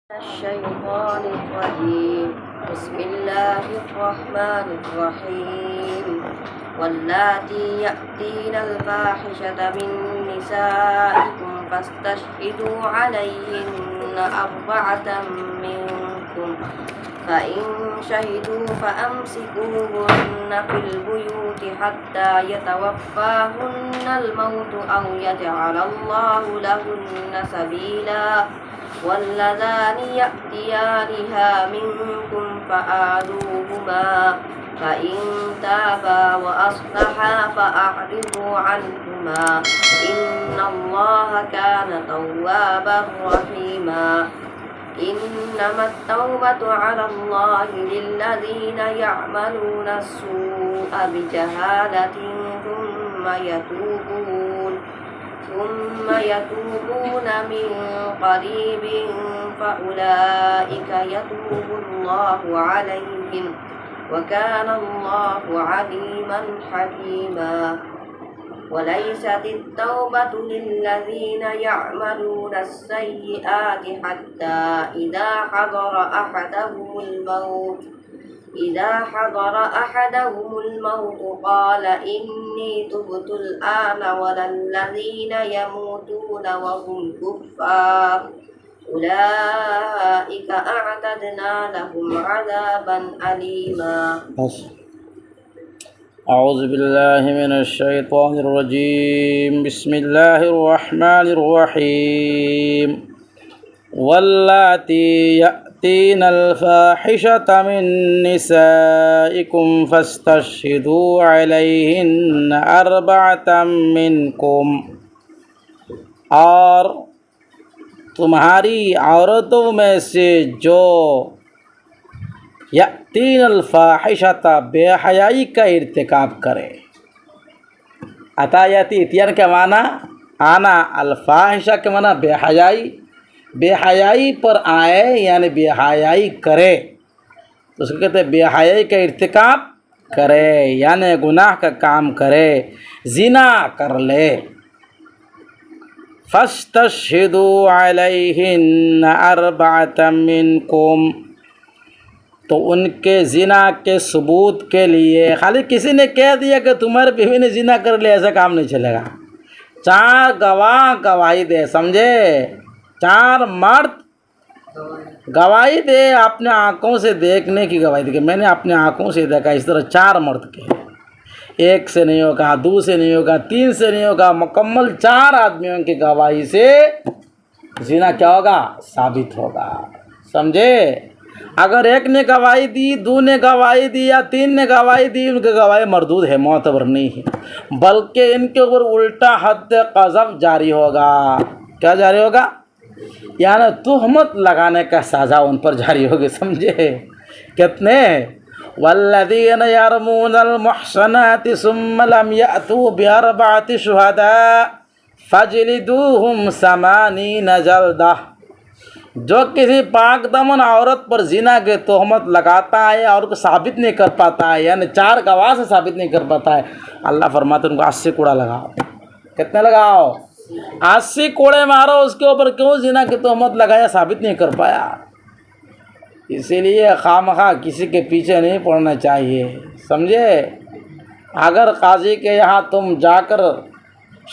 الشيطان الرجيم بسم الله الرحمن الرحيم واللاتي يأتين الفاحشة من نسائكم فاستشهدوا عليهن أربعة منكم فإن شهدوا فأمسكوهن في البيوت حتى يتوفاهن الموت أو يجعل الله لهن سبيلا واللذان يأتيانها منكم فآذوهما فإن تابا وأصلحا فأعرضوا عنهما إن الله كان توابا رحيما إنما التوبة على الله للذين يعملون السوء بجهالة ثم يتوبون من قريب فأولئك يتوب الله عليهم وكان الله عليما حكيما وليست التوبة للذين يعملون السيئات حتى إذا حضر أحدهم الموت قال إني تبت الآن ولا الذين يموتون وهم كفار أولئك أعتدنا لهم عذابا أليما. أعوذ بالله من الشيطان الرجيم بسم الله الرحمن الرحيم واللاتي يأتين الفاحشة من نسائكم فاستشهدوا عليهن أربعة منكم، اور تمہاری عورتوں میں سے جو یأتین الفاحشۃ بے حیائی کا ارتکاب کرے. عطایاتی اتیان کا معنی آنا، الفاحشہ کے معنی بے حیائی. بے حیائی پر آئے یعنی بے حیائی کرے تو اس کو کہتے ہیں بے حیائی کا ارتکاب کرے، یعنی گناہ کا کام کرے، زنا کر لے. فاستشہدوا علیہن اربعۃ منکم، تو ان کے زنا کے ثبوت کے لیے خالی کسی نے کہہ دیا کہ تمہارے بیوی نے زنا کر لیا ایسا کام نہیں چلے گا. 4 گواہ گواہی دے، سمجھے؟ 4 مرد گواہی دے، اپنے آنکھوں سے دیکھنے کی گواہی دے کہ میں نے اپنے آنکھوں سے دیکھا. اس طرح 4 مرد کے، 1 سے نہیں ہوگا، 2 سے نہیں ہوگا، 3 سے نہیں ہوگا، مکمل 4 آدمیوں کی گواہی سے زنا کیا ہوگا؟ ثابت ہوگا. سمجھے؟ اگر 1 نے گواہی دی، 2 نے گواہی دی یا 3 نے گواہی دی، ان کی گواہی مردود ہے، معتبر نہیں ہے، بلکہ ان کے اوپر الٹا حد قذف جاری ہوگا. کیا جاری ہوگا؟ یعنی تہمت لگانے کا سزا ان پر جاری ہوگی. سمجھے؟ کتنے؟ والذین یرمون المحصنات ثم لم یأتوا بأربعة شہداء فاجلدوہم 80 جلدہ. جو کسی پاک دمن عورت پر زنا کی تہمت لگاتا ہے اور کو ثابت نہیں کر پاتا ہے، یعنی 4 گواہ سے ثابت نہیں کر پاتا ہے، اللہ فرماتے ہیں ان کو 80 کوڑا لگاؤ. کتنے لگاؤ؟ 80 کوڑے مارو اس کے اوپر. کیوں؟ زنا کی تہمت لگایا، ثابت نہیں کر پایا. اسی لیے خواہ کسی کے پیچھے نہیں پڑنا چاہیے. سمجھے؟ اگر قاضی کے یہاں تم جا کر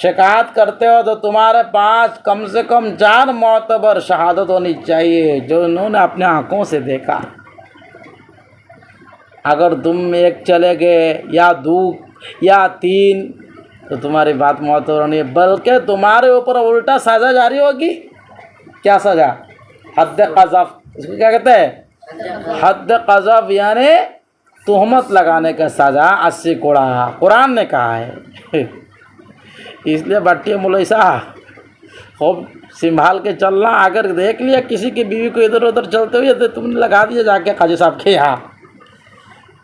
شکایت کرتے ہو تو تمہارے پاس کم سے کم 4 معتبر شہادت ہونی چاہیے جو انہوں نے اپنے آنکھوں سے دیکھا. اگر تم 1 چلے گئے یا 2 یا 3 تو تمہاری بات معتبر نہیں ہے، بلکہ تمہارے اوپر الٹا سزا جاری ہوگی. کیا سزا؟ حد قذف. اس کو کیا کہتے ہیں؟ حد قذف، یعنی تہمت لگانے کا سزا 80 کوڑا قرآن نے کہا ہے. اس لیے بٹی مولوی صاحب خوب سنبھال کے چلنا. اگر دیکھ لیا کسی کی بیوی کو ادھر ادھر چلتے ہوئے تو تم نے لگا دیا جا کے قاضی صاحب کے یہاں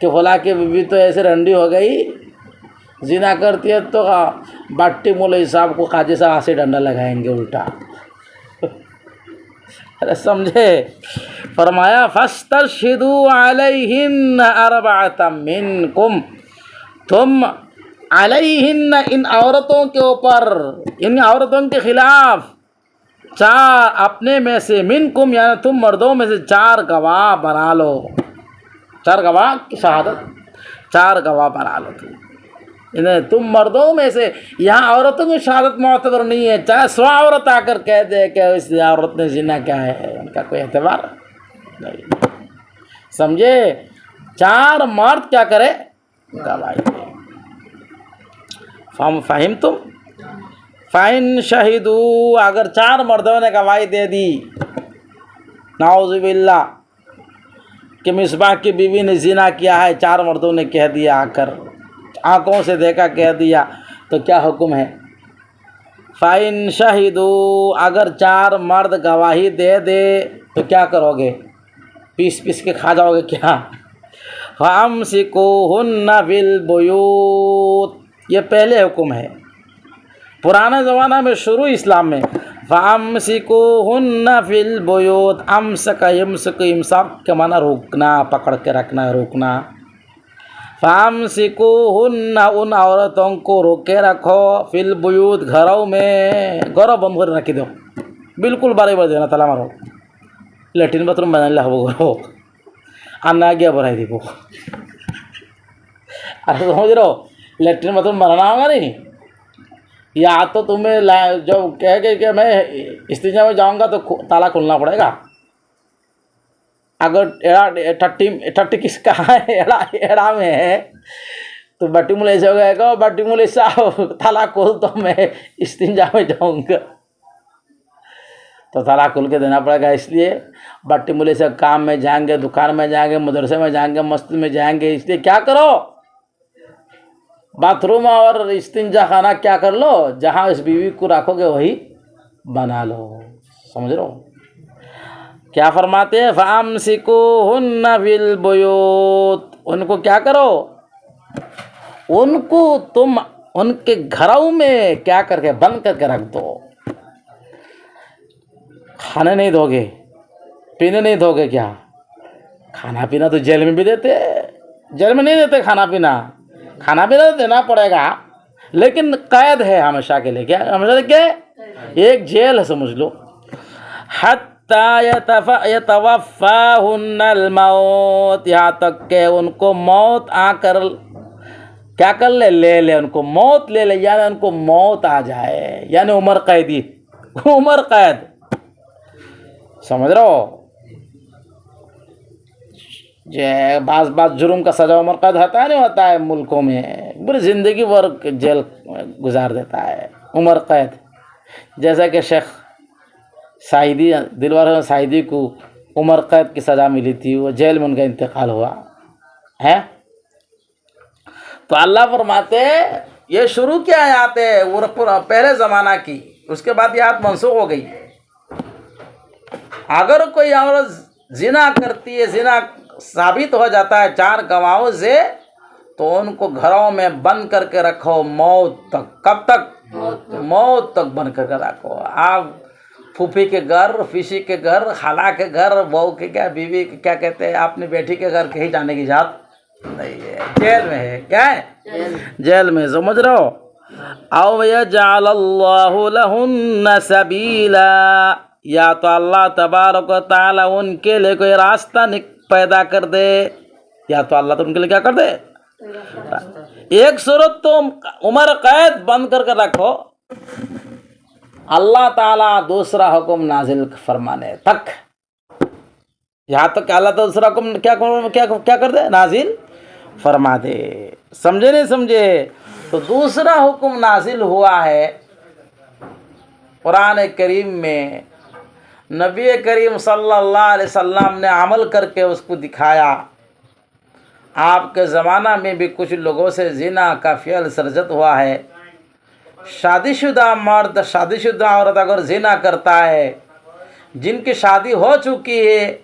کہ فلاں کی بیوی تو ایسے رنڈی ہو گئی، زنا کرتی ہے، تو بٹی مولوی صاحب کو قاضی صاحب سے ڈنڈا لگائیں گے الٹا. ارے سمجھے؟ فرمایا فاستشہدوا علیہن اربعۃ منکم، تم علیہن ان عورتوں کے اوپر، ان عورتوں کے خلاف چار اپنے میں سے منکم یعنی تم مردوں میں سے 4 گواہ بنا لو. 4 گواہ کی شہادت 4 گواہ بنا لو تم مردوں میں سے. یہاں عورتوں کی شہادت معتبر نہیں ہے. چاہے 100 عورت آ کر کہہ دے کہ اس عورت نے زنا کیا ہے, ان کا کوئی اعتبار نہیں. سمجھے؟ 4 مرد کیا کرے گواہی دے. فہم تم؟ فَإِن شَهِدُوا اگر 4 مردوں نے گواہی دے دی نعوذ باللہ کہ مصباح کی بیوی نے زنا کیا ہے, 4 مردوں نے کہہ دیا آ کر, آنکھوں سے دیکھا کہہ دیا, تو کیا حکم ہے؟ فَإِن شَهِدُوا اگر 4 مرد گواہی دے دے تو کیا کرو گے؟ پیس کے کھا جاؤ گے کیا؟ فَأَمْسِكُوهُنَّ فِي الْبُيُوتِ یہ پہلے حکم ہے پرانے زمانہ میں, شروع اسلام میں. فَأَمْسِكُوهُنَّ فِي الْبُيُوتِ امسک امساک کے معنی روکنا, پکڑ کے رکھنا, روکنا. فَأَمْسِكُوهُنَّ ان عورتوں کو روکے رکھو فی البیوت گھروں میں, گھروں بند کر رکھی دو بالکل بارے بار دینا تلا مارو لیٹرین باتھ روم بنا ہو گھرو انا گیا برائی دی کو ارے سمجھ رہو لیٹرین باتھ روم بنانا ہوگا نہیں, یا تو تمہیں جو کہے گے کہ میں استنجا میں جاؤں گا تو تالا کھولنا پڑے گا. اگر ٹٹی کس کا ہے ایڑا میں ہے تو بٹی مول ایسے ہو گئے گا, بٹی مول ایسا تالا کھول تو میں استنجا میں جاؤں گا, تو تالا کھول کے دینا پڑے گا. اس لیے بٹی مول ایسے کام میں جائیں گے, دکان میں جائیں گے, مدرسے میں جائیں گے, مسجد میں جائیں گے, اس لیے کیا کرو باتھ روم اور استنجا خانہ کیا کر لو, جہاں اس بیوی کو رکھو گے وہی بنا لو. سمجھ رہو کیا فرماتے ہیں؟ فَأَمْسِكُوهُنَّ فِي الْبُيُوتِ ان کو کیا کرو, ان کو تم ان کے گھروں میں کیا کر کے بند کر کے رکھ دو. کھانے نہیں دو گے, پینے نہیں دو گے, کیا کھانا پینا تو جیل میں بھی دیتے, جیل میں نہیں دیتے کھانا پینا, کھانا پینا تو دینا پڑے گا لیکن قید ہے ہمیشہ کے لیے. کیا ہمیشہ کے ایک جیل ہے سمجھ لو. حَتَّى يَتَوَفَّاهُنَّ الْمَوْتِ یہاں تک کہ ان کو موت آ کر کیا کر لے ان کو موت لے لے, یعنی ان کو موت آ جائے, یعنی عمر قیدی, عمر قید. سمجھ رہے ہو بعض جرم کا سزا عمر قید ہوتا ہے نہیں ہوتا ہے ملکوں میں, پوری زندگی بھر جیل گزار دیتا ہے عمر قید. جیسا کہ شیخ سعیدی دلوار سعیدی کو عمر قید کی سزا ملی تھی, وہ جیل میں ان کا انتقال ہوا ہے. تو اللہ فرماتے یہ شروع کیا آیات ہے وہ پہلے زمانہ کی, اس کے بعد یہ آیات منسوخ ہو گئی. اگر کوئی عورت زنا کرتی ہے, زنا ثابت ہو جاتا ہے 4 گواہوں سے, تو ان کو گھروں میں بند کر کے رکھو موت تک. کب تک؟ موت تک بند کر کے رکھو. آپ پھوپھی کے گھر, فیسی کے گھر, خالہ کے گھر, بہو کے کیا بیوی کے کیا کہتے ہیں, اپنی بیٹی کے گھر کہیں جانے کی اجازت نہیں ہے, جیل میں ہے. کیا ہے؟ جیل میں. سمجھ رہے ہو؟ او یجعل اللہ لہن سبیلا یا تو اللہ تبارک و تعالی ان کے لیے کوئی راستہ پیدا کر دے, یا تو اللہ تو ان کے لیے کیا کر دے. ایک صورت تو عمر قید بند کر کے رکھو, اللہ تعالیٰ دوسرا حکم نازل فرمانے تک, یہاں تک کہ اللہ دوسرا حکم کیا کر دے, نازل فرما دے. سمجھے نہیں سمجھے؟ تو دوسرا حکم نازل ہوا ہے قرآن کریم میں, نبی کریم صلی اللہ علیہ وسلم نے عمل کر کے اس کو دکھایا. آپ کے زمانہ میں بھی کچھ لوگوں سے زنا کا فعل سرزد ہوا ہے. شادی شدہ مرد, شادی شدہ عورت اگر زنا کرتا ہے, جن کی شادی ہو چکی ہے,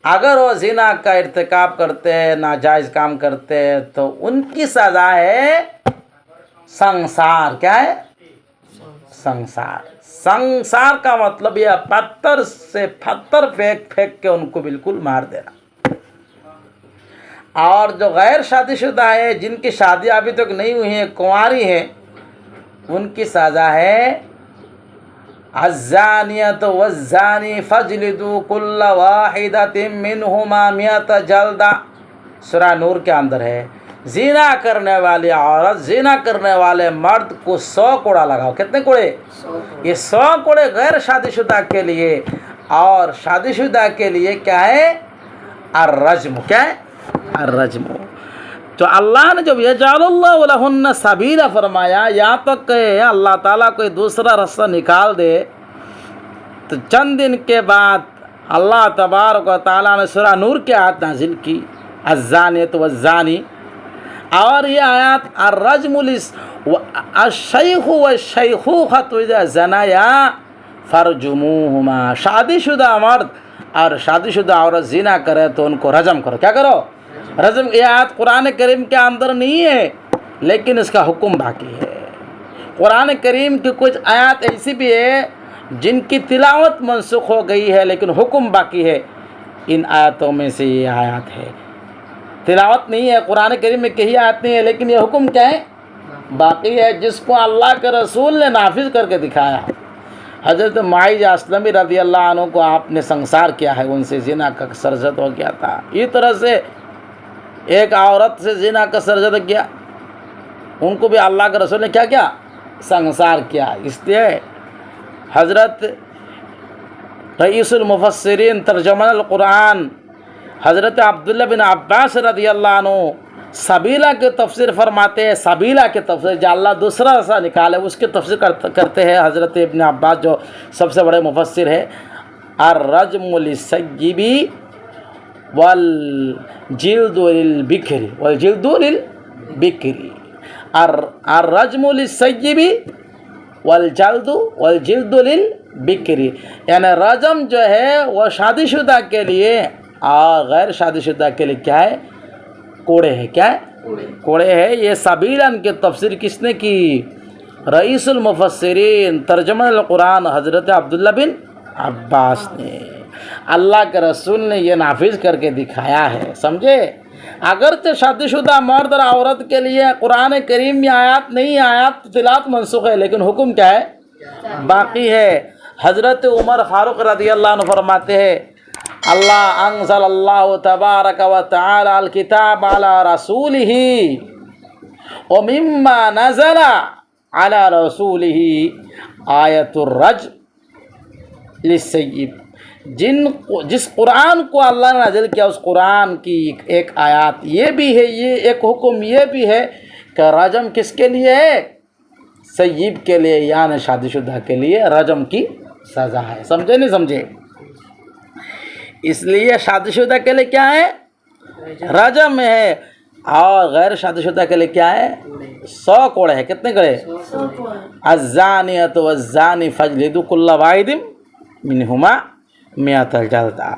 اگر وہ زنا کا ارتکاب کرتے ہیں, ناجائز کام کرتے ہیں, تو ان کی سزا ہے سنسار. کیا ہے؟ سنسار. سنسار کا مطلب یہ پتھر سے پتھر پھینک کے ان کو بالکل مار دینا. اور جو غیر شادی شدہ ہے, جن کی شادی ابھی تک نہیں ہوئی ہے, کنواری ہے, ان کی سزا ہے الزانیۃ والزانی فاجلدوا کل واحدۃ منہما مئۃ جلدہ، سورہ نور کے اندر ہے، زنا کرنے والی عورت، زنا کرنے والے مرد کو 100 کوڑا لگاؤ۔ کتنے کوڑے؟ یہ 100 کوڑے غیر شادی شدہ کے لیے، اور شادی شدہ کے لیے کیا ہے؟ الرجم۔ کیا ہے؟ الرجم۔ تو اللہ نے جب یجعل اللہ لہن سبیلا فرمایا، یہاں تک کہ اللہ تعالیٰ کوئی دوسرا راستہ نکال دے، تو چند دن کے بعد اللہ تبارک و تعالیٰ نے سورہ نور کی آیت نازل کی، الزانیۃ والزانی، اور یہ آیات الرجم الشیخ والشیخوخۃ اذا زنیا فرجموہما، شادی شدہ مرد اور شادی شدہ عورت زنا کرے تو ان کو رجم کرو۔ کیا کرو؟ رجم۔ یہ آیت قرآن کریم کے اندر نہیں ہے، لیکن اس کا حکم باقی ہے۔ قرآن کریم کی کچھ آیات ایسی بھی ہے جن کی تلاوت منسوخ ہو گئی ہے لیکن حکم باقی ہے۔ ان آیاتوں میں سے یہ آیات ہے، تلاوت نہیں ہے قرآن کریم میں، کہیں آیت نہیں ہے، لیکن یہ حکم کیا ہے؟ باقی ہے، جس کو اللہ کے رسول نے نافذ کر کے دکھایا۔ حضرت معاذ اسلمی رضی اللہ عنہ کو آپ نے سنسار کیا ہے، ان سے زنا کا سرزد ہو گیا تھا۔ اس طرح سے ایک عورت سے زنا کا سرزد کیا، ان کو بھی اللہ کے رسول نے کیا کیا؟ سنسار کیا۔ اس لیے حضرت رئیس المفسرین ترجمان القرآن حضرت عبداللہ بن عباس رضی اللہ عنہ سبیلا کے تفسیر فرماتے ہیں، سبیلا کے تفسیر جو اللہ دوسرا راستہ نکالے اس کے تفسیر کرتے ہیں حضرت ابن عباس جو سب سے بڑے مفسر ہے۔ الرجم للسیب والجلد للبکر، والجلد للبکر، الرجم للسیب والجلد للبکر، یعنی رجم جو ہے وہ شادی شدہ کے لیے اور غیر شادی شدہ کے لیے کیا ہے؟ کوڑے ہے۔ کیا ہے؟ کوڑے ہے۔ یہ سبیلاً کی تفسیر کس نے کی؟ رئیس المفسرین ترجمہ القرآن حضرت عبداللہ بن عباس نے۔ اللہ کے رسول نے یہ نافذ کر کے دکھایا ہے، سمجھے؟ اگرچہ شادی شدہ مرد اور عورت کے لیے قرآن کریم میں آیات نہیں، آیات تلاوت منسوخ ہے، لیکن حکم کیا ہے؟ باقی ہے۔ حضرت عمر فاروق رضی اللہ عنہ فرماتے ہیں، اللہ انزل اللہ تبارک و تعالی الکتاب علی رسولہ ومما نزل علی رسولہ آیت الرجم للسیب، جس قرآن کو اللہ نے نازل کیا اس قرآن کی ایک آیات یہ بھی ہے، یہ ایک حکم یہ بھی ہے کہ رجم کس کے لیے ہے؟ سیب کے لیے، یعنی شادی شدہ کے لیے رجم کی سزا ہے۔ سمجھے نہیں سمجھے؟ اس لیے شادی شدہ کے لیے کیا ہے؟ رجم ہے، اور غیر شادی شدہ کے لیے کیا ہے؟ 100 کوڑے ہے۔ کتنے کوڑے؟ الزانیۃ والزانی فاجلدوا کل واحد منہما مئۃ جلدہ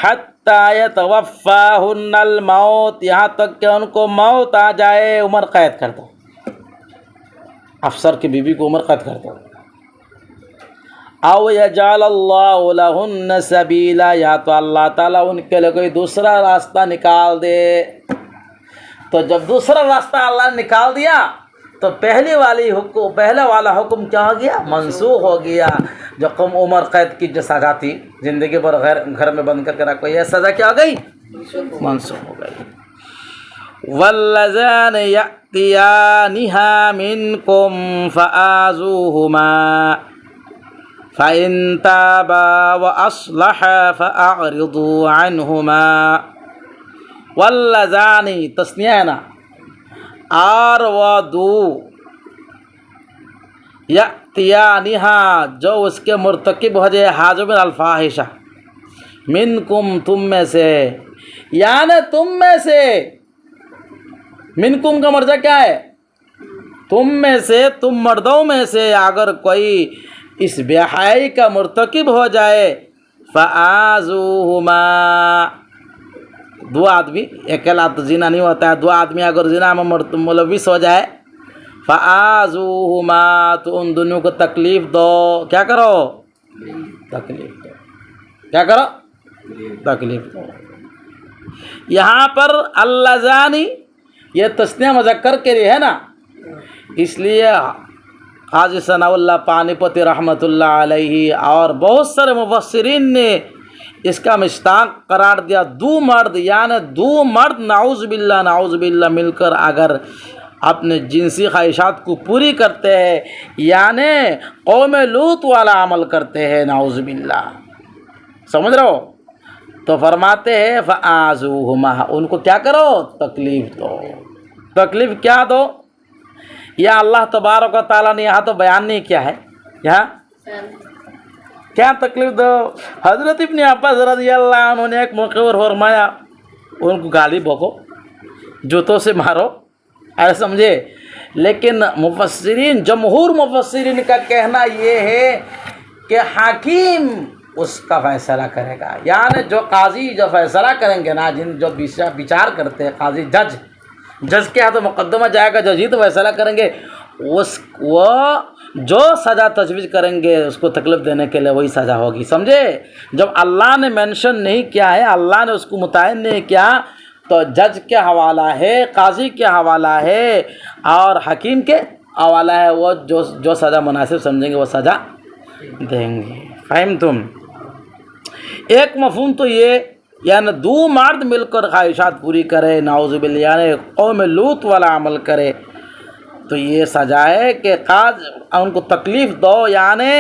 حتی یتوفاہن الموت، یہاں تک کہ ان کو موت آ جائے۔ عمر قید کر دو، افسر کی بیوی کو عمر قید کر دو۔ او یجعل اللہ لہن سبیلا، یا تو اللہ تعالیٰ ان کے لیے کوئی دوسرا راستہ نکال دے۔ تو جب دوسرا راستہ اللہ نے نکال دیا تو پہلے والا حکم کیا ہو گیا؟ منسوخ ہو گیا۔ جو قوم عمر قید کی جو سزا تھی، زندگی بھر گھر میں بند کر کے رکھو، یہ سزا کیا ہو گئی؟ منسوخ ہو گئی۔ واللذان یأتیانہا منکم فآذوہما فَإِن تَابَا وَأَصْلَحَا فَأَعْرِضُوا عَنْهُمَا۔ واللذانی تسنیہ ہے نا، اور وہ دو یأتیانہا جو اس کے مرتکب ہو جائے حاجب الفاحشہ، منکم تم میں سے، یعنی تم میں سے، منکم کا مرجع کیا ہے؟ تم میں سے، تم مردوں میں سے اگر کوئی اس بے حیائی کا مرتکب ہو جائے، فآذوہما، دو آدمی، اکیلا تو زنا نہیں ہوتا ہے، دو آدمی اگر زنا میں ملوث ہو جائے، فآذوہما، تو ان دونوں کو تکلیف دو۔ کیا کرو؟ تکلیف دو۔ کیا کرو؟ تکلیف دو۔ یہاں پر اللذانی یہ تسنیہ مذکر کے لیے ہے نا، اس لیے قاضی ثناء اللہ پانی پتی رحمۃ اللہ علیہ اور بہت سارے مفسرین نے اس کا مشتاق قرار دیا. دو مرد یعنی دو مرد نعوذ باللہ مل کر اگر اپنے جنسی خواہشات کو پوری کرتے ہیں یعنی قوم لوط والا عمل کرتے ہیں نعوذ باللہ، سمجھ رہے ہو، تو فرماتے ہیں فآذوہما، ان کو کیا کرو؟ تکلیف دو. تکلیف کیا دو؟ یا اللہ تبارک و تعالیٰ نے یہاں تو بیان نہیں کیا ہے، یہاں کیا تکلیف دو. حضرت ابن عباس رضی اللہ عنہ نے ایک موقع پر فرمایا ان کو گالی بکو، جوتوں سے مارو، ایسے سمجھے. لیکن مفسرین، جمہور مفسرین کا کہنا یہ ہے کہ حاکم اس کا فیصلہ کرے گا، یعنی جو قاضی جو فیصلہ کریں گے نا، جو بچار کرتے ہیں قاضی، جج کے ہاتھ مقدمہ جائے گا، جج ہی تو فیصلہ کریں گے. وہ جو سزا تجویز کریں گے اس کو تکلیف دینے کے لیے وہی سزا ہوگی، سمجھے. جب اللہ نے مینشن نہیں کیا ہے، اللہ نے اس کو متعین نہیں کیا، تو جج کے حوالہ ہے، قاضی کے حوالہ ہے اور حکیم کے حوالہ ہے. وہ جو سزا مناسب سمجھیں گے وہ سزا دیں گے. فہم تم؟ ایک مفہوم تو یہ، یعنی دو مرد مل کر خواہشات پوری کرے نعوذ باللہ، یعنی قوم لوط والا عمل کرے تو یہ سزا ہے کہ ان کو تکلیف دو، یعنی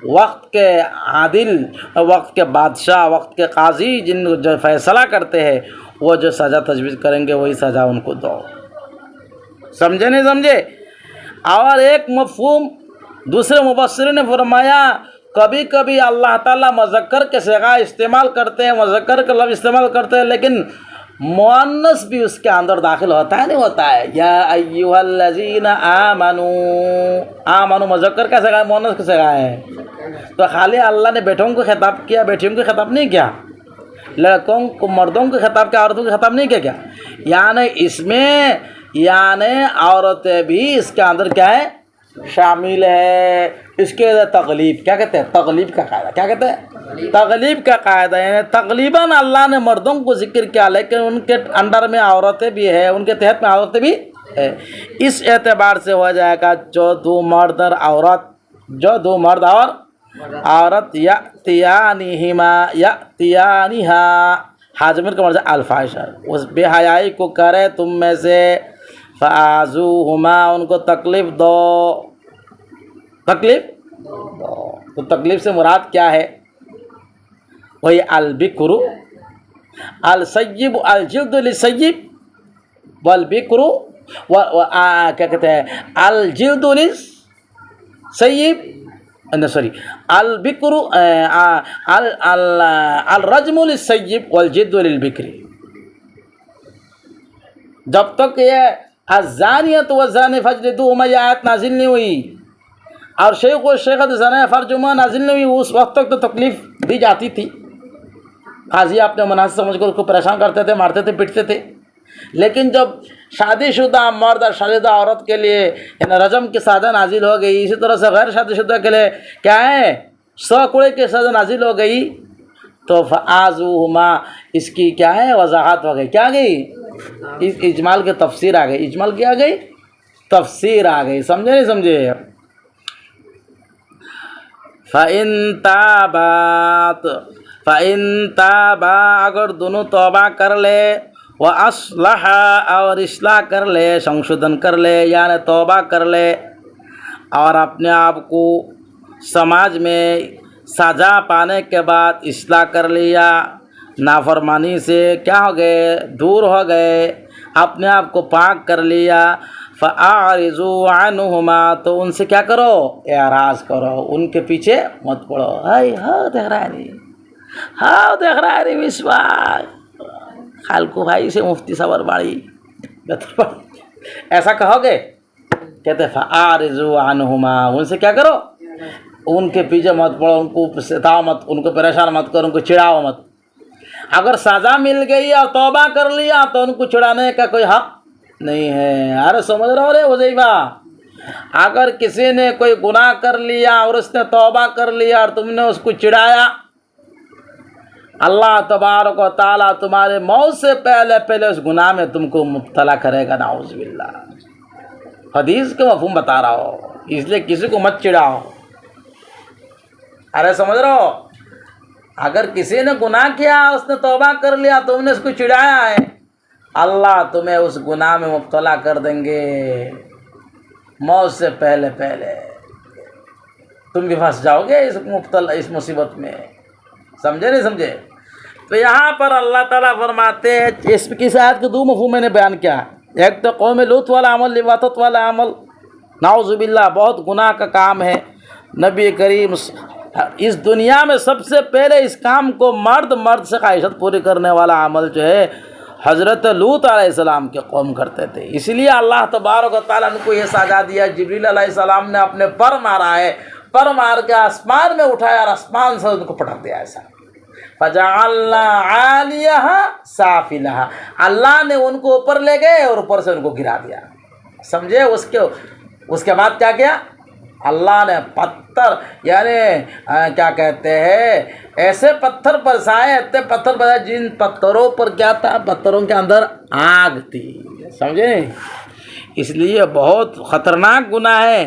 وقت کے عادل، وقت کے بادشاہ، وقت کے قاضی جن جو فیصلہ کرتے ہیں وہ جو سزا تجویز کریں گے وہی سزا ان کو دو. سمجھے نہیں سمجھے؟ اور ایک مفہوم دوسرے مفسرین نے فرمایا کبھی کبھی اللہ تعالیٰ مذکر کے صیغہ استعمال کرتے ہیں، مذکر کا لفظ استعمال کرتے ہیں، لیکن مؤنث بھی اس کے اندر داخل ہوتا ہے نہیں ہوتا ہے. یا ایھا الذین آمنوا مذکر کا صیغہ ہے، مؤنث کا صیغہ ہے. تو خالی اللہ نے بیٹوں کو خطاب کیا، بیٹیوں کو خطاب نہیں کیا، لڑکوں کو مردوں کو خطاب کیا، عورتوں کو خطاب نہیں کیا. یعنی اس میں یعنی عورتیں بھی اس کے اندر کیا ہے؟ شامل ہے. اس کے تغلیب کیا کہتے ہیں؟ تغلیب کا قاعدہ کیا کہتے ہیں؟ تغلیب کا قاعدہ، یعنی تقریباً اللہ نے مردوں کو ذکر کیا لیکن ان کے انڈر میں عورتیں بھی ہیں، ان کے تحت میں عورتیں بھی ہیں. اس اعتبار سے ہو جائے گا جو دو مرد اور عورت یأتیانہا حاضمر کا مرض الفاحشہ، اس بے حیائی کو کرے تم میں سے، فآذوہما ان کو تکلیف دو. تکلیف دو تو تکلیف سے مراد کیا ہے؟ وہی البکر السیب، الجلد للسیب والبکر کیا کہتے ہیں؟ الجلد للسیب، سوری البکر الرجم للسیب والجلد للبکر. جب تک یہ الزانیۃ والزانی فاجلدوہما یہ آیت نازل نہیں ہوئی اور شیخ و شیخت زنا فرجما نازل نہیں ہوئی، اس وقت تک تو تکلیف دی جاتی تھی. قاضی اپنے مناسب سمجھ کر اس کو پریشان کرتے تھے، مارتے تھے، پیٹتے تھے. لیکن جب شادی شدہ مرد اور شادی شدہ عورت کے لیے رجم کی سزا نازل ہو گئی، اسی طرح سے غیر شادی شدہ کے لیے کیا ہے؟ 100 کوڑے کی سزا نازل ہو گئی، تو فآذوہما اس کی کیا ہے؟ وضاحت ہو گئی. کیا گئی؟ اس اجمال کی تفسیر آ گئی. اجمال کیا گئی؟ تفسیر آ گئی. سمجھے نہیں سمجھے؟ فَإِن تَابَا اگر دونوں توبہ کر لے، وَأَصْلَحَا اور اصلاح کر لے، سنشودھن کر لے، یعنی توبہ کر لے اور اپنے آپ کو سماج میں سزا پانے کے بعد اصلاح کر لیا، نافرمانی سے کیا ہو گئے؟ دور ہو گئے، اپنے آپ کو پاک کر لیا، فَأَعْرِضُوا عَنْهُمَا تو ان سے کیا کرو؟ اعراض کرو، ان کے پیچھے مت پڑو. ہاں دیکھ رہا ہے نہیں، ہاں دیکھ رہا ہے نہیں مسواک خالکو بھائی سے مفتی صبر باڑی ایسا کہو گے؟ کہتے فَأَعْرِضُوا عَنْهُمَا ان سے کیا کرو؟ ان کے پیچھے مت پڑو، ان کو ستاؤ مت، ان کو پریشان مت کرو، ان کو چڑھاؤ مت. اگر سزا مل گئی اور توبہ کر لیا تو ان کو چھڑانے کا کوئی حق نہیں ہے. ارے سمجھ رہے ہو رے حذیفہ؟ اگر کسی نے کوئی گناہ کر لیا اور اس نے توبہ کر لیا اور تم نے اس کو چڑھایا، اللہ تبارک و تعالیٰ تمہارے موت سے پہلے اس گناہ میں تم کو مبتلا کرے گا، نعوذ باللہ. حدیث کا مفہوم بتا رہا ہو، اس لیے کسی کو مت چڑھاؤ۔ ارے سمجھ رہے ہو، اگر کسی نے گناہ کیا، اس نے توبہ کر لیا، تم نے اس کو چڑھایا ہے، اللہ تمہیں اس گناہ میں مبتلا کر دیں گے موت سے پہلے پہلے، تم بھی پھنس جاؤ گے اس مصیبت میں۔ سمجھے نہیں سمجھے؟ تو یہاں پر اللہ تعالیٰ فرماتے ہیں، اس کی آیت کے دو مفہوم میں نے بیان کیا ہے، ایک تو قوم لوط والا عمل، لواطت والا عمل، نعوذ باللہ بہت گناہ کا کام ہے۔ نبی کریم اس دنیا میں سب سے پہلے اس کام کو مرد سے خواہشت پوری کرنے والا عمل جو ہے حضرت لوط علیہ السلام کے قوم کرتے تھے، اس لیے اللہ تبارک و تعالیٰ ان کو یہ سزا دیا۔ جبریل علیہ السلام نے اپنے پر مارا ہے، پر مار کے آسمان میں اٹھایا اور آسمان سے ان کو پٹک دیا ایسا۔ فَجَعَلْنَا عَالِيَهَا سَافِلَهَا، اللہ نے ان کو اوپر لے گئے اور اوپر سے ان کو گرا دیا۔ سمجھے؟ اس کے بعد کیا کیا؟ اللہ نے پتھر، یعنی کیا کہتے ہیں، ایسے پتھر برسائے، ایسے پتھر برسائے جن پتھروں پر کیا تھا؟ پتھروں کے اندر آگ تھی۔ سمجھے؟ اس لیے بہت خطرناک گناہ ہے،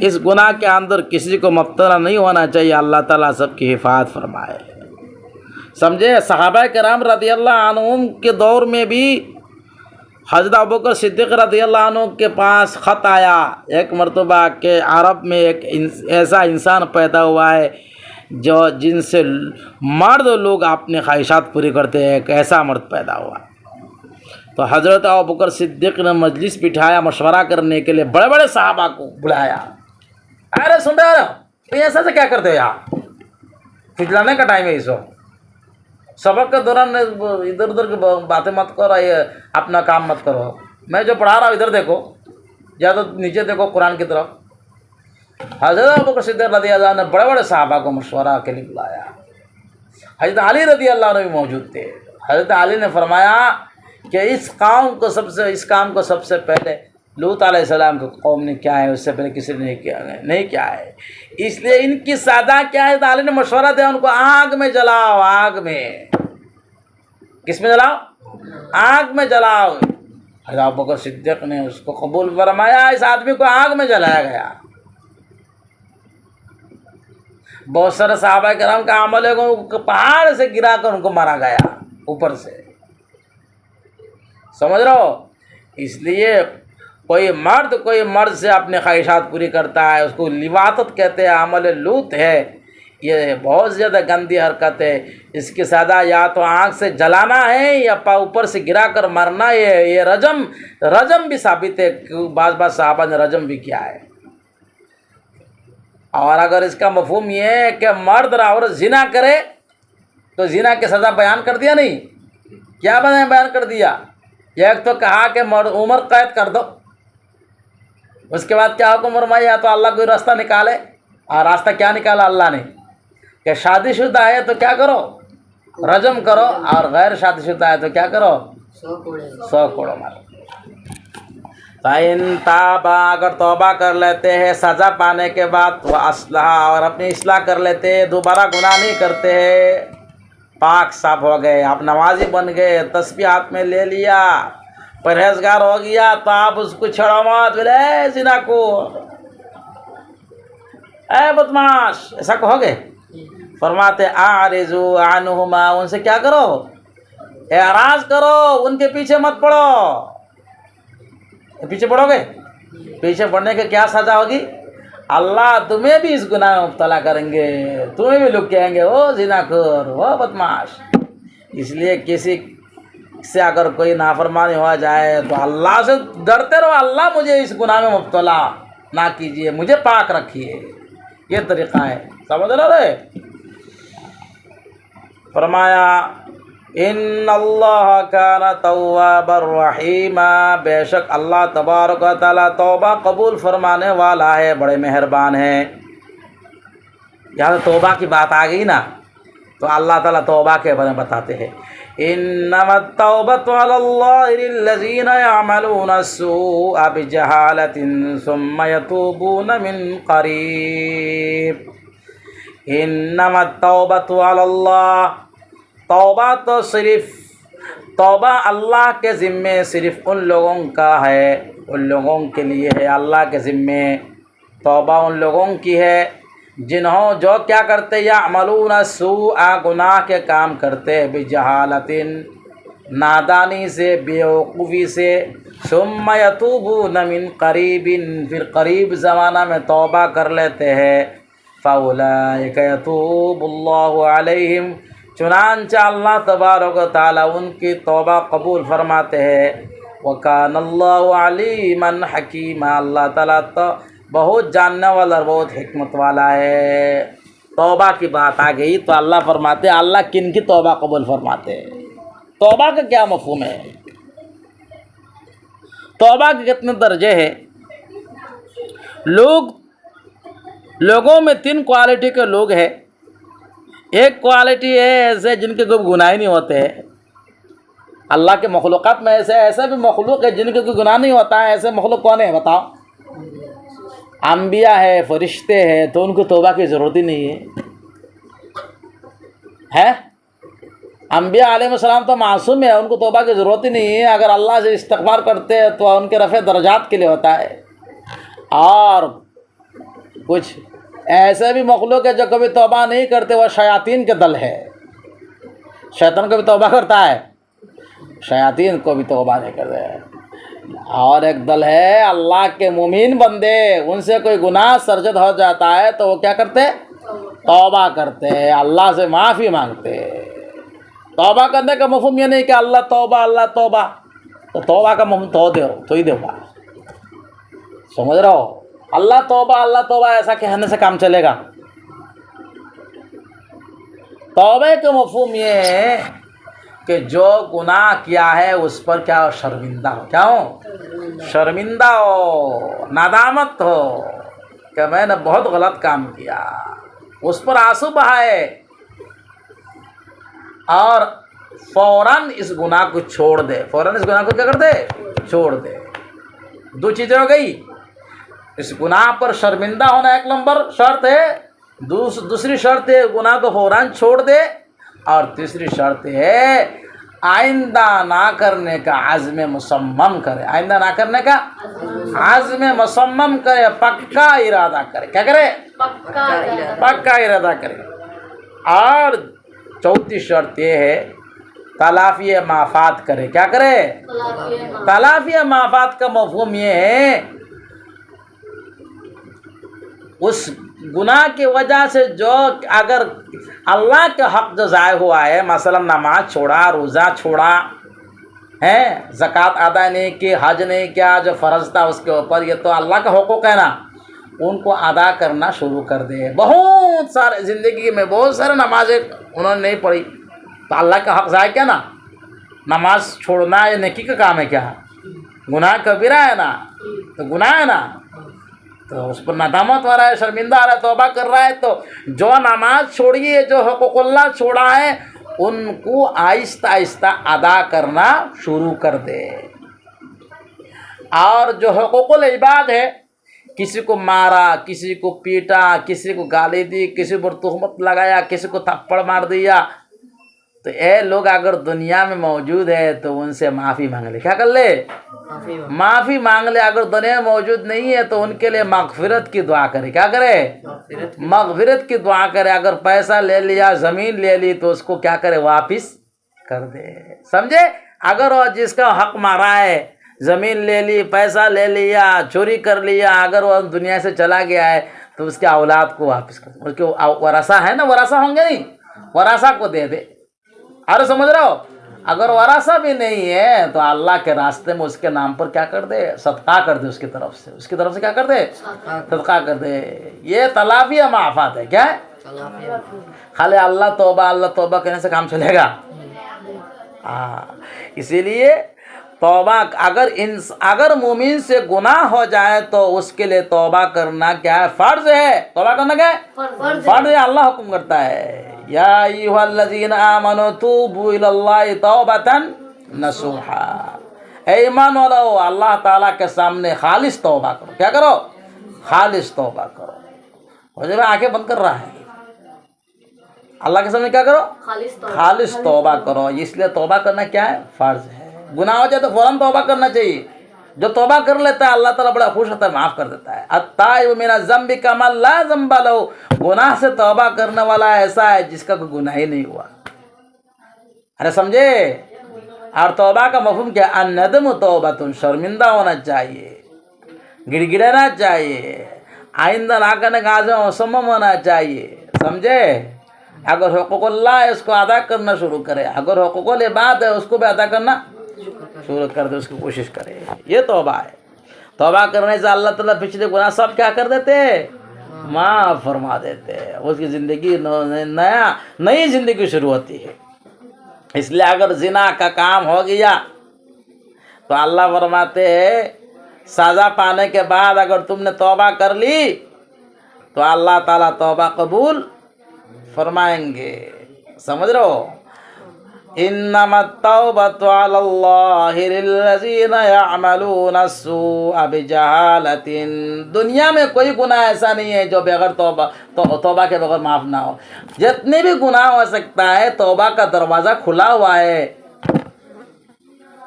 اس گناہ کے اندر کسی کو مبتلا نہیں ہونا چاہیے۔ اللہ تعالیٰ سب کی حفاظت فرمائے۔ سمجھے؟ صحابہ کرام رضی اللہ عنہم کے دور میں بھی حضرت ابوبکر صدیق رضی اللہ عنہ کے پاس خط آیا ایک مرتبہ کہ عرب میں ایک ایسا انسان پیدا ہوا ہے جن سے مرد لوگ اپنے خواہشات پوری کرتے ہیں، ایک ایسا مرد پیدا ہوا۔ تو حضرت ابوبکر صدیق نے مجلس بٹھایا مشورہ کرنے کے لیے، بڑے بڑے صحابہ کو بلایا۔ ارے سن رہے ہو، ایسا سے کیا کرتے ہو یار؟ کھجلانے کا ٹائم ہے اس وقت، سبق کے دوران ادھر ادھر کی باتیں مت کرو، یہ اپنا کام مت کرو۔ میں جو پڑھا رہا ہوں ادھر دیکھو، یا تو نیچے دیکھو قرآن کی طرف۔ حضرت ابوبکر صدیق رضی اللہ عنہ نے بڑے بڑے صحابہ کو مشورہ کے لیے بلایا۔ حضرت علی رضی اللہ عنہ بھی موجود تھے۔ حضرت علی نے فرمایا کہ اس کام کو سب سے پہلے لوط علیہ السلام کی قوم نے کیا ہے، اس سے پہلے کسی نے نہیں کیا ہے، اس لیے ان کی سزا کیا ہے؟ علی نے مشورہ دیا ان کو آگ میں جلاؤ، آگ میں۔ کس میں جلاؤ؟ آگ میں جلاؤ۔ حضرت ابوبکر صدیق نے اس کو قبول فرمایا، اس آدمی کو آگ میں جلایا گیا۔ بہت سارے صحابہ کرام کا عمل ہے کہ پہاڑ سے گرا کر ان کو مارا گیا اوپر سے۔ سمجھ رہے ہو؟ اس لیے کوئی مرد سے اپنے خواہشات پوری کرتا ہے، اس کو لواطت کہتے ہیں، عمل لوط ہے، یہ بہت زیادہ گندی حرکت ہے۔ اس کی سزا یا تو آنکھ سے جلانا ہے یا اوپر سے گرا کر مرنا ہے۔ یہ رجم بھی ثابت ہے، بعض صحابہ نے رجم بھی کیا ہے۔ اور اگر اس کا مفہوم یہ ہے کہ مرد اور عورت زنا کرے تو زنا کی سزا بیان کر دیا نہیں؟ کیا بیان کر دیا؟ ایک تو کہا کہ عمر قید کر دو، اس کے بعد کیا حکم فرمایا؟ تو اللہ کوئی راستہ نکالے، اور راستہ کیا نکالا اللہ نے کہ شادی شدہ ہے تو کیا کرو؟ رجم کرو، اور غیر شادی شدہ ہے تو کیا کرو؟ 100 کوڑوں مارو۔ فَإِن تَابَا، اگر توبہ کر لیتے ہیں سزا پانے کے بعد، وَأَصْلَحَا، اور اپنی اصلاح کر لیتے ہیں، دوبارہ گناہ نہیں کرتے ہیں، پاک صاف ہو گئے، آپ نمازی بن گئے، تسبیح ہاتھ میں لے لیا، پرہیزگار ہو گیا، تو آپ اس کو چھڑو مت، بولے اے زنا کو، اے بدماش، ایسا کہو گے؟ فرماتے اعرضوا عنہما، ان سے کیا کرو؟ اعراض کرو، ان کے پیچھے مت پڑو۔ پیچھے پڑو گے؟ پیچھے پڑنے کے کیا سزا ہوگی؟ اللہ تمہیں بھی اس گناہ میں مبتلا کریں گے، تمہیں بھی لوگ کہیں گے او زنا خور، او بدماش۔ اس لیے کسی سے اگر کوئی نافرمانی ہو جائے تو اللہ سے ڈرتے رہو، اللہ مجھے اس گناہ میں مبتلا نہ کیجیے، مجھے پاک رکھیے، یہ طریقہ ہے۔ سمجھ رہے؟ فرمایا ان اللہ کان توابا الرحیما، بے شک اللہ تبارک و تعالیٰ توبہ قبول فرمانے والا ہے، بڑے مہربان ہیں۔ یہاں توبہ کی بات آ گئی نا، تو اللہ تعالیٰ توبہ کے بارے میں بتاتے ہیں، انما التوبۃ علی اللہ للذین یعملون السوء بجہالۃ ثم یتوبون من قریب۔ انما التوبۃ علی اللہ، توبہ تو صرف توبہ اللہ کے ذمے صرف ان لوگوں کا ہے ان لوگوں کے لیے ہے، اللہ کے ذمے توبہ ان لوگوں کی ہے جنہوں جو کیا کرتے یعملون السوء گناہ کے کام کرتے بجہالۃ نادانی سے، بیوقوفی سے، ثم یتوبون من قریب پھر قریب زمانہ میں توبہ کر لیتے ہیں، فاولئک یتوب اللہ علیہم چنانچہ اللہ تبارک و تعالیٰ ان کی توبہ قبول فرماتے ہیں، وکان اللہ علیما حکیما اللہ تعالیٰ تو بہت جاننے والا اور بہت حکمت والا ہے۔ توبہ کی بات آ گئی تو اللہ فرماتے ہیں اللہ کن کی توبہ قبول فرماتے ہیں۔ توبہ کا کیا مفہوم ہے؟ توبہ کے کتنے درجے ہیں؟ لوگوں میں 3 کوالٹی کے لوگ ہیں۔ ایک کوالٹی ہے ایسے جن کے کوئی گناہ نہیں ہوتے ہیں۔ اللہ کے مخلوقات میں ایسے بھی مخلوق ہے جن کے کوئی گناہ نہیں ہوتا ہے، ایسے مخلوق کون ہے بتاؤ؟ انبیاء ہے، فرشتے ہیں، تو ان کو توبہ کی ضرورت ہی نہیں ہے۔ انبیاء علیہ السلام تو معصوم ہے، ان کو توبہ کی ضرورت ہی نہیں ہے، اگر اللہ سے استغفار کرتے ہیں تو ان کے رفع درجات کے لیے ہوتا ہے۔ اور کچھ ایسے بھی مخلوق ہے جو کبھی توبہ نہیں کرتے، وہ شیاطین کے دل ہے۔ شیطان کو بھی توبہ کرتا ہے، شیاطین کو بھی توبہ نہیں کرتے۔ اور ایک دل ہے اللہ کے مومن بندے، ان سے کوئی گناہ سرزد ہو جاتا ہے تو وہ کیا کرتے؟ توبہ کرتے، اللہ سے معافی مانگتے۔ توبہ کرنے کا مفہوم یہ نہیں کہ اللہ توبہ تو توبہ کا مفہوم تو ہی دو سمجھ رہے ہو؟ اللہ توبہ ایسا کہنے سے کام چلے گا؟ توبہ کا مفہوم یہ ہے کہ جو گناہ کیا ہے اس پر کیا ہو؟ شرمندہ ہو۔ کیا ہو؟ شرمندہ ہو، ندامت ہو کہ میں نے بہت غلط کام کیا، اس پر آنسو بہائے اور فوراً اس گناہ کو چھوڑ دے۔ فوراً اس گناہ کو کیا کر دے؟ چھوڑ دے۔ 2 چیزیں ہو گئی، اس گناہ پر شرمندہ ہونا ایک نمبر شرط ہے، دوسری شرط ہے گناہ کو فوراً چھوڑ دے، اور تیسری شرط ہے آئندہ نہ کرنے کا عزم مصمم کرے۔ آئندہ نہ کرنے کا عزم مصمم کرے، پکا ارادہ کرے۔ کیا کرے؟ پکا ارادہ کرے۔ اور چوتھی شرط یہ ہے تلافی مافات کرے۔ کیا کرے؟ تلافی مافات کا مفہوم یہ ہے اس گناہ کی وجہ سے جو اگر اللہ کے حق جو ضائع ہوا ہے، مثلا نماز چھوڑا، روزہ چھوڑا ہے، زکوٰۃ ادا نہیں کی، حج نہیں کیا جو فرض تھا اس کے اوپر، یہ تو اللہ کا حقوق ہے نا، ان کو ادا کرنا شروع کر دے۔ بہت سارے زندگی میں بہت سارے نمازیں انہوں نے نہیں پڑھی تو اللہ کا حق ضائع کیا نا؟ نماز چھوڑنا یہ نیکی کا کام ہے کیا؟ گناہ کبیرہ ہے نا، تو گناہ ہے نا، تو اس پر ندامت ہو رہا ہے، شرمندہ آ رہا ہے، توبہ کر رہا ہے۔ تو جو نماز چھوڑی ہے، جو حقوق اللہ چھوڑا ہے، ان کو آہستہ آہستہ ادا کرنا شروع کر دے۔ اور جو حقوق العباد ہے، کسی کو مارا، کسی کو پیٹا، کسی کو گالی دی، کسی پر تہمت لگایا، کسی کو تھپڑ مار دیا، تو اے لوگ اگر دنیا میں موجود ہے تو ان سے معافی مانگ لے۔ کیا کر لے؟ معافی مانگ لے۔ اگر دنیا میں موجود نہیں ہے تو ان کے لیے مغفرت کی دعا کرے۔ کیا کرے؟ مغفرت کی دعا کرے۔ اگر پیسہ لے لیا، زمین لے لی تو اس کو کیا کرے؟ واپس کر دے۔ سمجھے؟ اگر وہ جس کا حق مارا ہے، زمین لے لی، پیسہ لے لیا، چوری کر لیا، اگر وہ دنیا سے چلا گیا ہے تو اس کے اولاد کو واپس کر دے۔ اس کے ورثہ ہے نا، ورثہ ہوں گے نہیں، ورثہ کو دے دے۔ اور سمجھ رہے ہو؟ اگر ورثہ بھی نہیں ہے تو اللہ کے راستے میں اس کے نام پر کیا کر دے؟ صدقہ کر دے۔ اس کی طرف سے کیا کر دے؟ صدقہ کر دے۔ یہ تلافی معافات ہے۔ کیا ہے؟ خالی اللہ توبہ کہنے سے کام چلے گا؟ اسی لیے توبہ اگر مومن سے گناہ ہو جائے تو اس کے لیے توبہ کرنا کیا ہے؟ فرض ہے۔ توبہ کرنا کیا ہے؟ فرض ہے۔ اللہ حکم کرتا ہے یا ایھا الذین آمنوا توبوا الی اللہ توبۃ نصوحا، اے ایمان والو اللہ تعالیٰ کے سامنے خالص توبہ کرو۔ کیا کرو؟ خالص توبہ کرو۔ اور جب آنکھیں بند کر رہا ہے، اللہ کے سامنے کیا کرو؟ خالص توبہ کرو۔ اس لیے توبہ کرنا کیا ہے؟ فرض ہے۔ گناہ ہو جائے تو فوراً توبہ کرنا چاہیے۔ جو توبہ کر لیتا ہے اللہ تعالیٰ بڑا خوش ہوتا ہے، معاف کر دیتا ہے. التائب من الذنب کمن لا ذنب لہ، گناہ سے توبہ کرنے والا ایسا ہے جس کا کوئی گناہ ہی نہیں ہوا. ارے سمجھے؟ اور توبہ کا مفہوم کیا؟ الندم توبۃ، شرمندہ ہونا چاہیے، گڑ گڑانا چاہیے، آئندہ نہ کرنے کا عزم مصمم ہونا چاہیے. سمجھے؟ اگر حقوق اللہ ہے اس کو ادا کرنا شروع کرے، اگر حقوق العباد ہے اس کو بھی ادا کرنا شروع کر دے، اس کی کوشش کرے. یہ توبہ ہے. توبہ کرنے سے اللہ تعالیٰ پچھلے گناہ سب کیا کر دیتے؟ معاف فرما دیتے. اس کی زندگی نئی زندگی شروع ہوتی ہے. اس لیے اگر زنا کا کام ہو گیا تو اللہ فرماتے ہیں سزا پانے کے بعد اگر تم نے توبہ کر لی تو اللہ تعالیٰ توبہ قبول فرمائیں گے. سمجھ رہے ہو؟ انما التوبۃ علی اللہ للذین یعملون السوء بجہالۃ. دنیا میں کوئی گناہ ایسا نہیں ہے جو بغیر توبہ کے بغیر معاف نہ ہو. جتنے بھی گناہ ہو سکتا ہے توبہ کا دروازہ کھلا ہوا ہے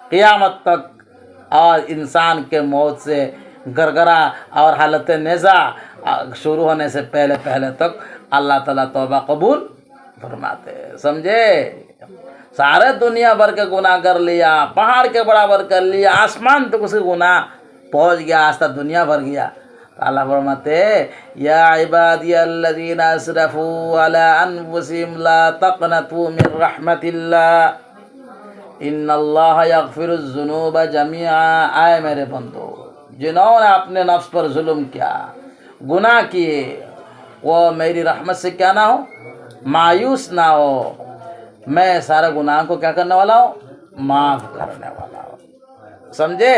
قیامت تک. اور انسان کے موت سے گرگرا اور حالت نیزہ شروع ہونے سے پہلے تک اللہ تعالیٰ توبہ قبول فرماتے. سمجھے؟ سارے دنیا بھر کے گناہ کر لیا، پہاڑ کے برابر کر لیا، آسمان تک اس کے گناہ پہنچ گیا، آج تک دنیا بھر گیا. اللہ فرماتے یا عبادی الذین اسرفوا علی انفسہم لا تقنطوا من رحمت اللہ ان اللہ یغفر الذنوب جمیعا. آئے میرے بندو، جنہوں نے اپنے نفس پر ظلم کیا، گناہ کیے، وہ میری رحمت سے کیا نہ ہو؟ مایوس نہ ہو. میں سارے گناہ کو کیا کرنے والا ہوں؟ معاف کرنے والا ہوں. سمجھے؟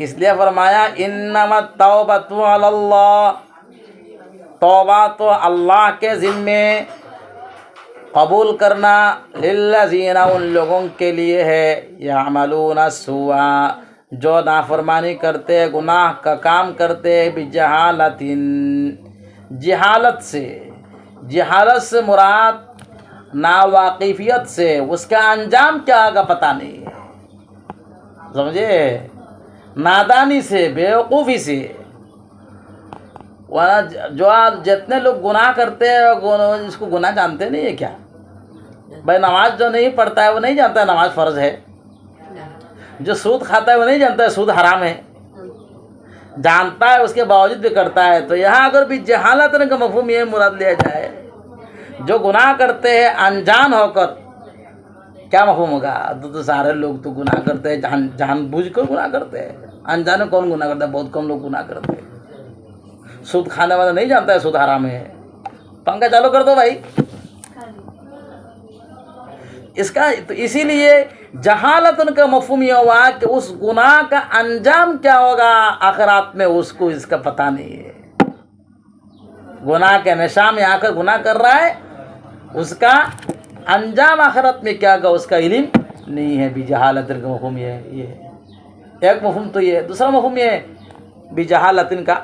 اس لیے فرمایا انما التوبۃ علی اللہ، توبہ تو اللہ کے ذمے قبول کرنا، للذین، ان لوگوں کے لیے ہے، یعملون السوء، جو نافرمانی کرتے، گناہ کا کام کرتے، بجہالۃ، جہالت سے مراد ناواقفیت سے، اس کا انجام کیا ہوگا پتہ نہیں ہے. سمجھے؟ نادانی سے، بیوقوفی سے. جو جتنے لوگ گناہ کرتے ہیں اس کو گناہ جانتے نہیں ہے کیا؟ بھائی نماز جو نہیں پڑھتا ہے وہ نہیں جانتا ہے نماز فرض ہے. جو سود کھاتا ہے وہ نہیں جانتا ہے سود حرام ہے. جانتا ہے اس کے باوجود بھی کرتا ہے. تو یہاں اگر بھی جہالت کا مفہوم یہ مراد لیا جائے، جو گناہ کرتے ہیں انجان ہو کر، کیا مفہوم ہوگا؟ تو سارے لوگ تو گناہ کرتے ہیں، جان بوجھ کر گناہ کرتے ہیں. انجانے کون گناہ کرتا ہے؟ بہت کم لوگ گناہ کرتے ہیں. سود کھانے والا نہیں جانتا ہے سود حرام ہے. پنکھا چالو کر دو بھائی. اس کا تو اسی لیے جہالت کا مفہوم یہ ہوا کہ اس گناہ کا انجام کیا ہوگا آخرات میں اس کو اس کا پتہ نہیں ہے. گناہ کے نشہ میں آ کر گناہ کر رہا ہے، اس کا انجام آخرت میں کیا ہوگا اس کا علم نہیں ہے. بجہالت کا مفہوم یہ ہے. ایک مفہوم تو یہ ہے. دوسرا مفہوم یہ ہے بجہالت کا،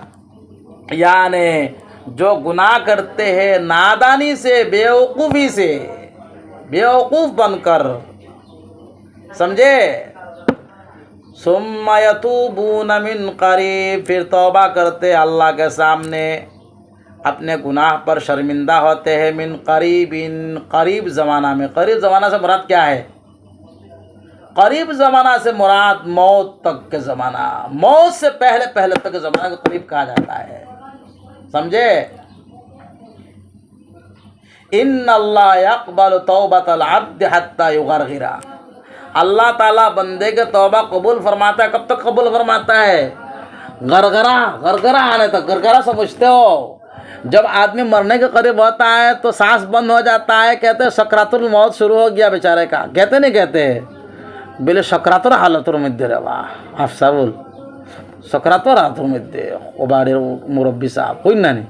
یعنی جو گناہ کرتے ہیں نادانی سے، بیوقوفی سے، بیوقوف بن کر. سمجھے؟ ثم یتوبون من قریب، پھر توبہ کرتے اللہ کے سامنے، اپنے گناہ پر شرمندہ ہوتے ہیں. من قریب، قریب زمانہ میں. قریب زمانہ سے مراد کیا ہے؟ قریب زمانہ سے مراد موت تک کے زمانہ، موت سے پہلے تک کے زمانہ کو قریب کہا جاتا ہے. سمجھے؟ ان اللہ یقبل توبۃ العبد حتی یغرغر. اللہ تعالیٰ بندے کے توبہ قبول فرماتا ہے. کب تک قبول فرماتا ہے؟ غرغرہ آنے تک. غرغرہ سمجھتے ہو؟ جب آدمی مرنے کے قریب ہوتا ہے تو سانس بند ہو جاتا ہے، کہتے ہیں سکرات الموت شروع ہو گیا بیچارے کا. کہتے نہیں کہتے؟ بلے سکرات حالت المدے روا افسر سکرات حالت المدے عبار مربی صاحب کوئی نہیں.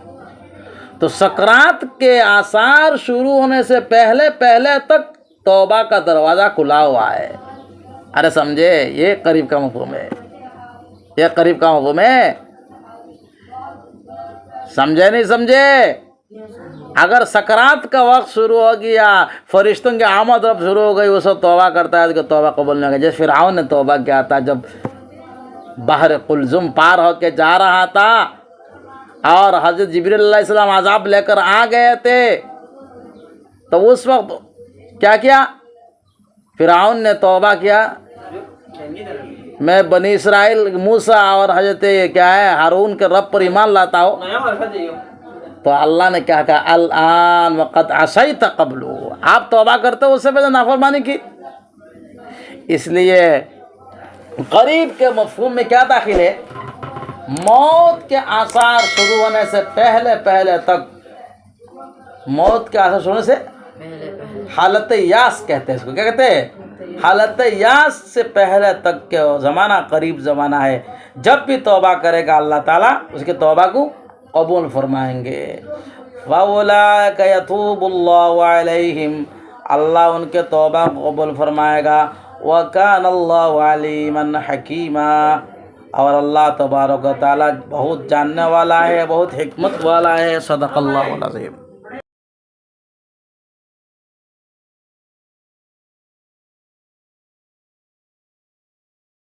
تو سکرات کے آثار شروع ہونے سے پہلے تک توبہ کا دروازہ کھلا ہوا ہے. ارے سمجھے؟ یہ قریب کا مفہوم ہے. یہ قریب کا مفہوم ہے. سمجھے نہیں سمجھے؟ اگر سکرات کا وقت شروع ہو گیا، فرشتوں کی آمد رب شروع ہو گئی، وہ سب توبہ کرتا ہے تو توبہ قبول نہیں ہوگا. جیسے فرعون نے توبہ کیا تھا جب بحر قلزم پار ہو کے جا رہا تھا اور حضرت جبریل علیہ السلام عذاب لے کر آ گئے تھے، تو اس وقت کیا کیا؟ فرعون نے توبہ کیا، میں بنی اسرائیل موسیٰ اور حضرت کیا ہے ہارون کے رب پر ایمان لاتا ہوں، تو اللہ نے کیا کہا؟ الآن وقد عصیت قبل، آپ توبہ کرتے ہو اس سے پہلے نافرمانی کی۔ اس لیے قریب کے مفہوم میں کیا داخل ہے؟ موت کے آثار شروع ہونے سے پہلے تک، موت کے آثار شروع ہونے سے حالت یاس کہتے ہیں اس کو، کیا کہتے ہیں؟ حالت یاس سے پہلے تک کے زمانہ قریب زمانہ ہے، جب بھی توبہ کرے گا اللہ تعالیٰ اس کے توبہ کو قبول فرمائیں گے۔ وَأُولَٰئِكَ يَتُوبُ اللَّهُ عَلَيْهِمْ، اللہ ان کے توبہ کو قبول فرمائے گا۔ وَكَانَ اللَّهُ عَلِيمًا حَكِيمًا، اور اللہ تبارک و تعالیٰ بہت جاننے والا ہے، بہت حکمت والا ہے۔ صدق اللہ العظیم۔